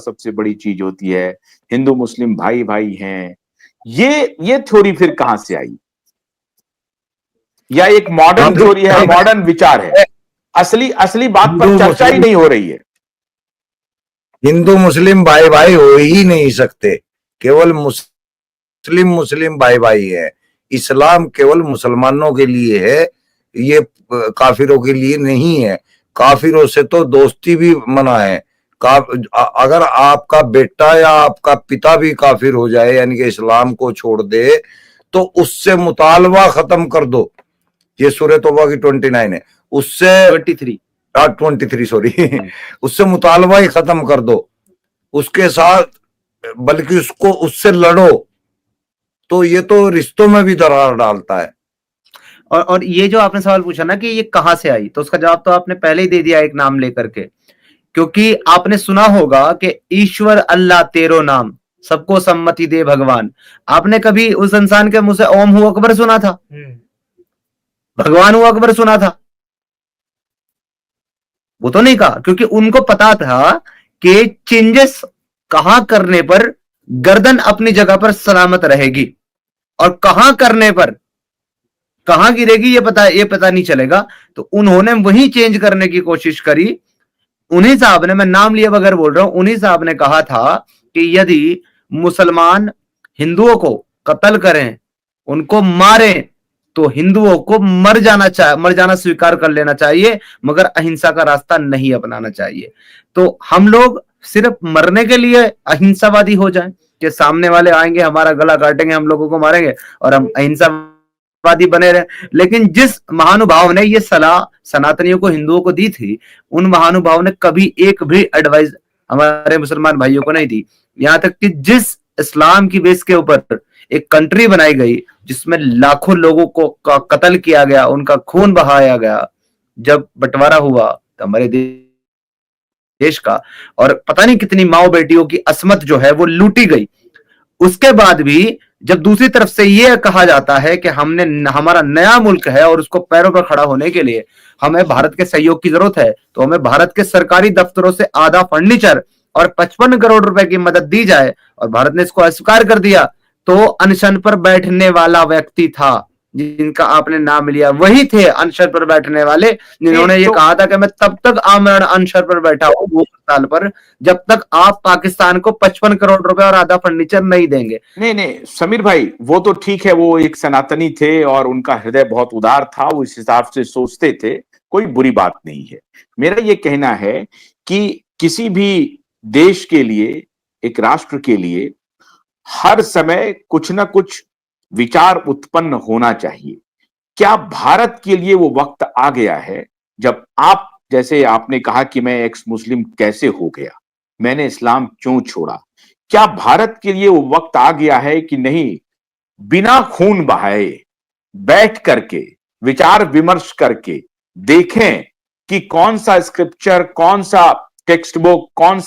सबसे बड़ी चीज होती है, हिंदू मुस्लिम भाई भाई हैं, ये थ्योरी फिर कहां से आई? या एक मॉडर्न थ्योरी है, मॉडर्न विचार है? असली असली बात पर चर्चा ही नहीं हो रही है। हिंदू मुस्लिम भाई भाई हो ही नहीं सकते, केवल मुस्लिम मुस्लिम भाई भाई है। इस्लाम केवल मुसलमानों के लिए है, ये काफिरों के लिए नहीं है। काफिरों से तो दोस्ती भी मना है। अगर आपका बेटा या आपका पिता भी काफिर हो जाए, यानी कि इस्लाम को छोड़ दे, तो उससे मुतालबा खत्म कर दो। ये सूरह तौबा की 29 है, उससे 23 सॉरी उससे मुतालबा ही खत्म कर दो उसके साथ, बल्कि उसको उससे लड़ो। तो ये तो रिश्तों में भी दरार डालता है। और ये जो आपने सवाल पूछा ना कि ये कहां से आई, तो उसका जवाब तो आपने पहले ही दे दिया एक नाम लेकर के। क्योंकि आपने सुना होगा कि ईश्वर अल्लाह तेरो नाम, सबको सम्मति दे भगवान। आपने कभी उस इंसान के मुंह से ओम हु अकबर सुना था? भगवान हु अकबर सुना था? वो तो नहीं कहा, क्योंकि उनको पता था कि चेंजेस कहां करने पर गर्दन अपनी जगह पर सलामत रहेगी और कहां करने पर कहां गिरेगी ये पता नहीं चलेगा। तो उन्होंने वही चेंज करने की कोशिश करी। उन्हीं साहब ने, मैं नाम लिए बगैर बोल रहा हूं, उन्हीं साहब ने कहा था कि यदि मुसलमान हिंदुओं को कत्ल करें, उनको मारें, तो हिंदुओं को मर जाना स्वीकार कर लेना चाहिए, मगर अहिंसा का रास्ता नहीं अपनाना चाहिए। तो हम लोग सिर्फ मरने के लिए अहिंसावादी हो जाएं कि सामने वाले आएंगे, हमारा गला काटेंगे, हम लोगों को मारेंगे और हम अहिंसावादी बने रहे। लेकिन जिस महानुभाव ने ये सलाह सनातनियों को, हिंदुओं को दी थी, उन महानुभाव ने कभी एक भी एडवाइस हमारे मुसलमान भाइयों को नहीं दी। यहां तक कि जिस इस्लाम की बेस के ऊपर एक कंट्री बनाई गई जिसमें लाखों लोगों को कत्ल किया गया, उनका खून बहाया गया, जब बंटवारा हुआ तो हमारे देश का, और पता नहीं कितनी माओ बेटियों की असमत जो है वो लूटी गई। उसके बाद भी जब दूसरी तरफ से यह कहा जाता है कि हमारा नया मुल्क है और उसको पैरों पर खड़ा होने के लिए हमें भारत के सहयोग की जरूरत है, तो हमें भारत के सरकारी दफ्तरों से आधा फर्नीचर और 55 करोड़ रुपए की मदद दी जाए, और भारत ने इसको अस्वीकार कर दिया, तो अनशन पर बैठने वाला व्यक्ति था जिनका आपने नाम लिया, वही थे अनशन पर बैठने वाले जिन्होंने ये कहा था कि मैं तब तक आमरण अनशन पर बैठा हूं वो साल पर जब तक आप पाकिस्तान को 55 करोड़ रुपए और आधा फर्नीचर नहीं देंगे। नहीं समीर भाई, वो तो ठीक है, वो एक सनातनी थे और उनका हृदय बहुत उदार था, वो इस हिसाब से सोचते थे, कोई बुरी बात नहीं है। मेरा ये कहना है कि किसी भी देश के लिए, एक राष्ट्र के लिए हर समय कुछ ना कुछ विचार उत्पन्न होना चाहिए। क्या भारत के लिए वो वक्त आ गया है जब आप, जैसे आपने कहा कि मैं एक्स मुस्लिम कैसे हो गया, मैंने इस्लाम क्यों छोड़ा, क्या भारत के लिए वो वक्त आ गया है कि नहीं, बिना खून बहाए बैठ करके विचार विमर्श करके देखें कि कौन सा स्क्रिप्चर, कौन सा टेक्स्ट बुक, कौन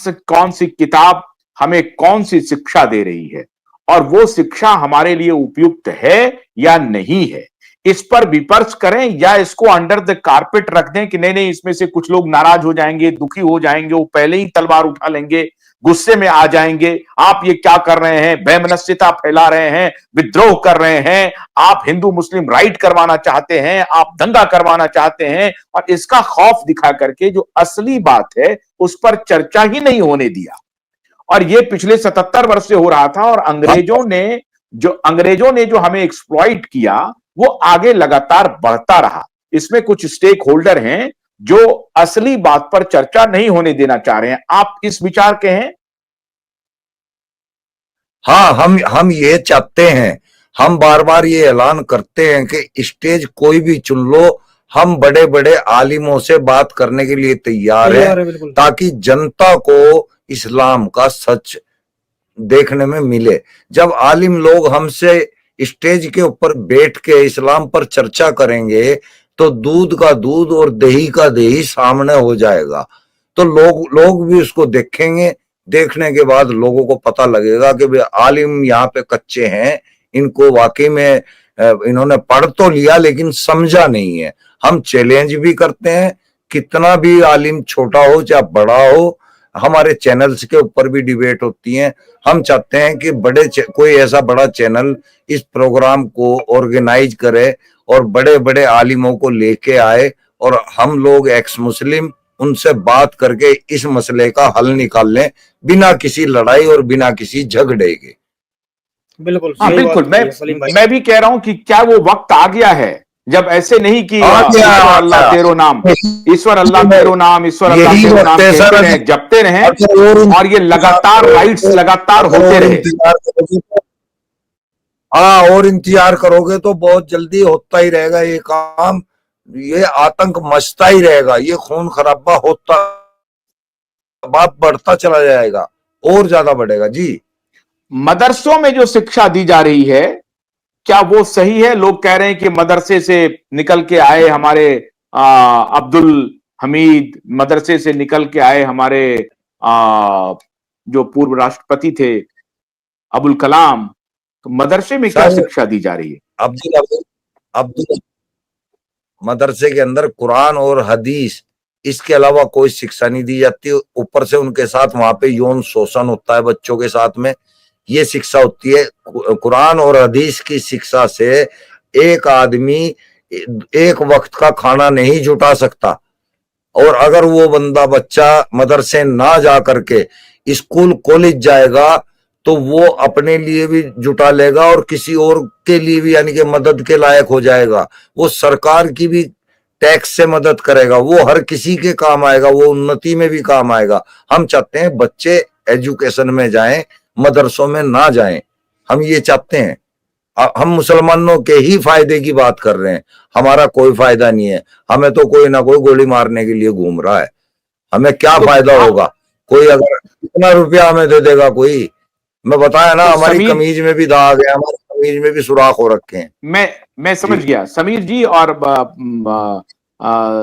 सी किताब हमें कौन सी शिक्षा दे रही है और वो शिक्षा हमारे लिए उपयुक्त है या नहीं है, इस पर विमर्श करें, या इसको अंडर द कारपेट रख दें कि नहीं इसमें से कुछ लोग नाराज हो जाएंगे, दुखी हो जाएंगे, वो पहले ही तलवार उठा लेंगे, गुस्से में आ जाएंगे, आप ये क्या कर रहे हैं, वैमनस्यता फैला रहे हैं, विद्रोह कर रहे हैं, आप हिंदू मुस्लिम राइट करवाना चाहते हैं, आप दंगा करवाना चाहते हैं, और इसका खौफ दिखा करके जो असली बात है उस पर चर्चा ही नहीं होने दिया। और ये पिछले 77 वर्ष से हो रहा था, और अंग्रेजों ने जो हमें एक्सप्लॉइट किया वो आगे लगातार बढ़ता रहा। इसमें कुछ स्टेक होल्डर हैं जो असली बात पर चर्चा नहीं होने देना चाह रहे हैं। आप इस विचार के हैं? हाँ, हम ये चाहते हैं, हम बार बार ये ऐलान करते हैं कि स्टेज कोई भी चुन लो, हम बड़े बड़े आलिमों से बात करने के लिए तैयार है, ताकि जनता को इस्लाम का सच देखने में मिले। जब आलिम लोग हमसे स्टेज के ऊपर बैठ के इस्लाम पर चर्चा करेंगे तो दूध का दूध और दही का दही सामने हो जाएगा, तो लोग भी उसको देखेंगे। देखने के बाद लोगों को पता लगेगा कि भाई आलिम यहाँ पे कच्चे हैं, इनको वाकई में इन्होंने पढ़ तो लिया लेकिन समझा नहीं है। हम चैलेंज भी करते हैं, कितना भी आलिम छोटा हो चाहे बड़ा हो, हमारे चैनल्स के ऊपर भी डिबेट होती है। हम चाहते हैं कि कोई ऐसा बड़ा चैनल इस प्रोग्राम को ऑर्गेनाइज करे और बड़े बड़े आलिमों को लेके आए और हम लोग एक्स मुस्लिम उनसे बात करके इस मसले का हल निकाल लें बिना किसी लड़ाई और बिना किसी झगड़े के। बिल्कुल हाँ सही बिल्कुल, बात कही है सलीम भाई। मैं भी कह रहा हूं कि क्या वो वक्त आ गया है जब ऐसे नहीं कि आ गया, ईश्वर अल्लाह आ गया। तेरो नाम, ईश्वर अल्लाह तेरो नाम, ईश्वर अल्लाह यही तेरो नाम वक्त है कहते सर। रहे, जपते रहे अगर और ये लगातार राइट्स लगातार अगर होते और रहे। इंतजार करोगे तो हाँ, और इंतजार करोगे तो बहुत जल्दी होता ही रहेगा ये काम। ये आतंक मचता ही रहेगा, ये खून खराबा होता बात बढ़ता चला जाएगा और ज्यादा बढ़ेगा जी। मदरसों में जो शिक्षा दी जा रही है क्या वो सही है? लोग कह रहे हैं कि मदरसे से निकल के आए हमारे अब्दुल हमीद, मदरसे से निकल के आए हमारे जो पूर्व राष्ट्रपति थे अबुल कलाम, तो मदरसे में क्या सर शिक्षा दी जा रही है? अब्दुल अब्दुल मदरसे के अंदर कुरान और हदीस इसके अलावा कोई शिक्षा नहीं दी जाती। ऊपर से उनके साथ वहां पे यौन शोषण होता है बच्चों के साथ में, ये शिक्षा होती है। कुरान और हदीस की शिक्षा से एक आदमी एक वक्त का खाना नहीं जुटा सकता। और अगर वो बच्चा मदरसे ना जा करके स्कूल कॉलेज जाएगा तो वो अपने लिए भी जुटा लेगा और किसी और के लिए भी यानी कि मदद के लायक हो जाएगा। वो सरकार की भी टैक्स से मदद करेगा, वो हर किसी के काम आएगा, वो उन्नति में भी काम आएगा। हम चाहते हैं बच्चे एजुकेशन में जाएं, मदरसों में ना जाएं, हम ये चाहते हैं। हम मुसलमानों के ही फायदे की बात कर रहे हैं, हमारा कोई फायदा नहीं है। हमें तो कोई ना कोई गोली मारने के लिए घूम रहा है, हमें क्या फायदा होगा? कोई अगर इतना रुपया हमें दे देगा कोई, मैं बताया ना, तो हमारी कमीज में भी दाग है, हमारी कमीज में भी सुराख हो रखे हैं। मैं समझ गया समीर जी और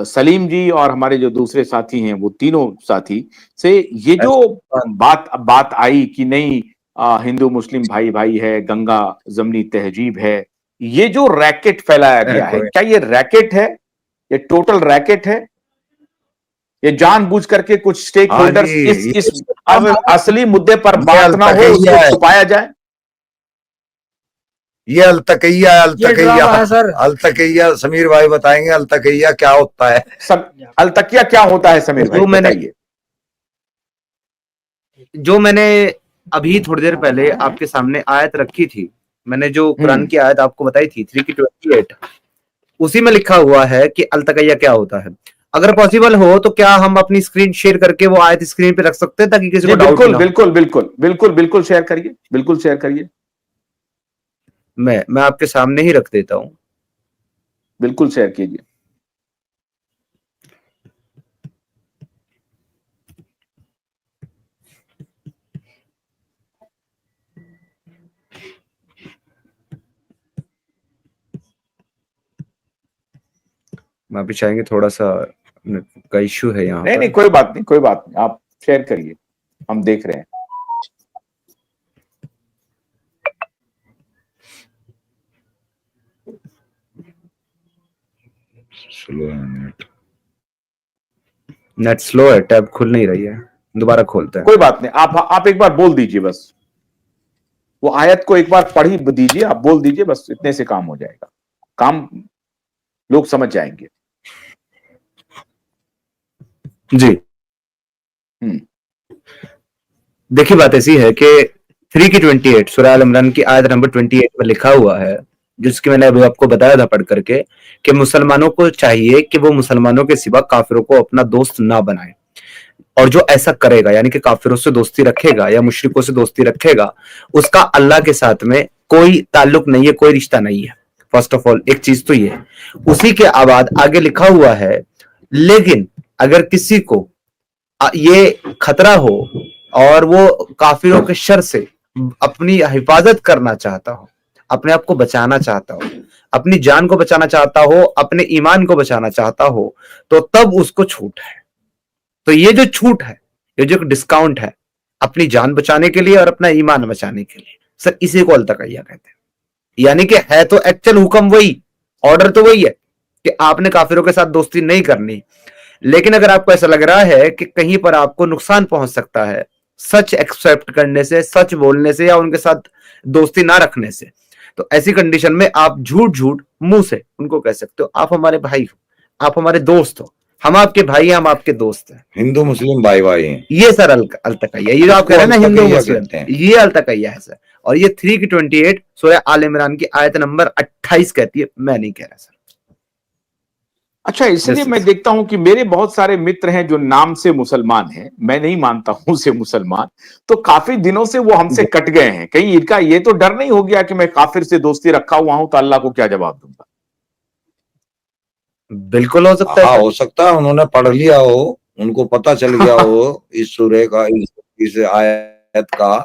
सलीम जी और हमारे जो दूसरे साथी हैं वो तीनों साथी से ये जो बात आई कि नहीं हिंदू मुस्लिम भाई भाई है, गंगा जमनी तहजीब है, ये जो रैकेट फैलाया गया है, क्या ये रैकेट है? ये टोटल रैकेट है? ये जानबूझ करके कुछ स्टेक होल्डर्स इस असली मुद्दे पर बात ना हो, उसको छुपाया जाए? ये अलतकैया है सर। अलतकैया समीर भाई बताएंगे अलतकैया क्या होता है। अलतकिया क्या होता है समीर भाई बताइए। जो मैंने अभी थोड़ी देर पहले आपके सामने आयत रखी थी, मैंने जो कुरान की आयत आपको बताई थी 3:28, उसी में लिखा हुआ है कि अलतकैया क्या होता है। अगर पॉसिबल हो तो क्या हम अपनी स्क्रीन शेयर करके वो आयत स्क्रीन पे रख सकते हैं ताकि किसी को डाउट ना हो? बिल्कुल शेयर करिए, बिल्कुल शेयर करिए। मैं आपके सामने ही रख देता हूं, बिल्कुल शेयर कीजिए। मैं भी चाहेंगे थोड़ा सा का इश्यू है यहाँ। नहीं कोई बात नहीं, आप शेयर करिए, हम देख रहे हैं। स्लो है नेट स्लो है, टैब खुल नहीं रही है, दोबारा खोलते हैं। कोई बात नहीं, आप एक बार बोल दीजिए, बस वो आयत को एक बार पढ़ ही दीजिए, आप बोल दीजिए, बस इतने से काम हो जाएगा, काम लोग समझ जाएंगे। जी देखिए, बात ऐसी है कि 3:28 सूरह अल इमरान की आयत नंबर 28 में लिखा हुआ है, जिसकी मैंने अभी आपको बताया था पढ़ करके, कि मुसलमानों को चाहिए कि वो मुसलमानों के सिवा काफिरों को अपना दोस्त ना बनाए, और जो ऐसा करेगा यानी कि काफिरों से दोस्ती रखेगा या मुशरिकों से दोस्ती रखेगा, उसका अल्लाह के साथ में कोई ताल्लुक नहीं है, कोई रिश्ता नहीं है। फर्स्ट ऑफ ऑल एक चीज तो ये, उसी के बाद आगे लिखा हुआ है, लेकिन अगर किसी को ये खतरा हो और वो काफिरों के शर से अपनी हिफाजत करना चाहता हो, अपने आप को बचाना चाहता हो, अपनी जान को बचाना चाहता हो, अपने ईमान को बचाना चाहता हो, तो तब उसको छूट है। तो ये जो छूट है, ये जो डिस्काउंट है अपनी जान बचाने के लिए और अपना ईमान बचाने के लिए, सर इसी को अलतकैया कहते हैं। यानी कि है तो एक्चुअल हुक्म वही, ऑर्डर तो वही है कि आपने काफिरों के साथ दोस्ती नहीं करनी, लेकिन अगर आपको ऐसा लग रहा है कि कहीं पर आपको नुकसान पहुंच सकता है सच एक्सेप्ट करने से, सच बोलने से, या उनके साथ दोस्ती ना रखने से, तो ऐसी कंडीशन में आप झूठ झूठ मुंह से उनको कह सकते हो, आप हमारे भाई हो, आप हमारे दोस्त हो, हम आपके भाई हैं, हम आपके दोस्त हैं। हिंदू मुस्लिम भाई भाई हैं। ये सर अल्तकैया, ये जो आप कह रहे हैं ना इसको हिंदू अल्तकैया मुस्लिम, कहते हैं। ये अल्तकैया है सर। और ये 3:28 सूरह आल इमरान की आयत नंबर 28 कहती है, मैं नहीं कह रहा सर। अच्छा, इसलिए मैं देखता हूं कि मेरे बहुत सारे मित्र हैं जो नाम से मुसलमान हैं, मैं नहीं मानता हूं उसे मुसलमान, तो काफी दिनों से वो हमसे कट गए हैं। कहीं इनका ये तो डर नहीं हो गया कि मैं काफिर से दोस्ती रखा हुआ हूं तो अल्लाह को क्या जवाब दूंगा? बिल्कुल हो सकता है हाँ, सर। हो सकता है उन्होंने पढ़ लिया हो, उनको पता चल गया हो इस सूरह का, इस आयत का,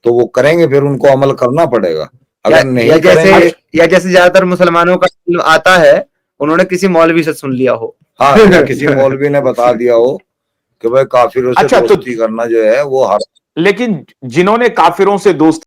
तो वो करेंगे, फिर उनको अमल करना पड़ेगा। अगर नहीं करेंगे, या जैसे ज्यादातर मुसलमानों का इल्म आता है, उन्होंने किसी मौलवी से सुन लिया हो। हाँ, या किसी मौलवी ने बता दिया हो कि भाई काफिरों से अच्छा, तो दोस्ती करना जो है वो लेकिन जिन्होंने काफिरों से दोस्ती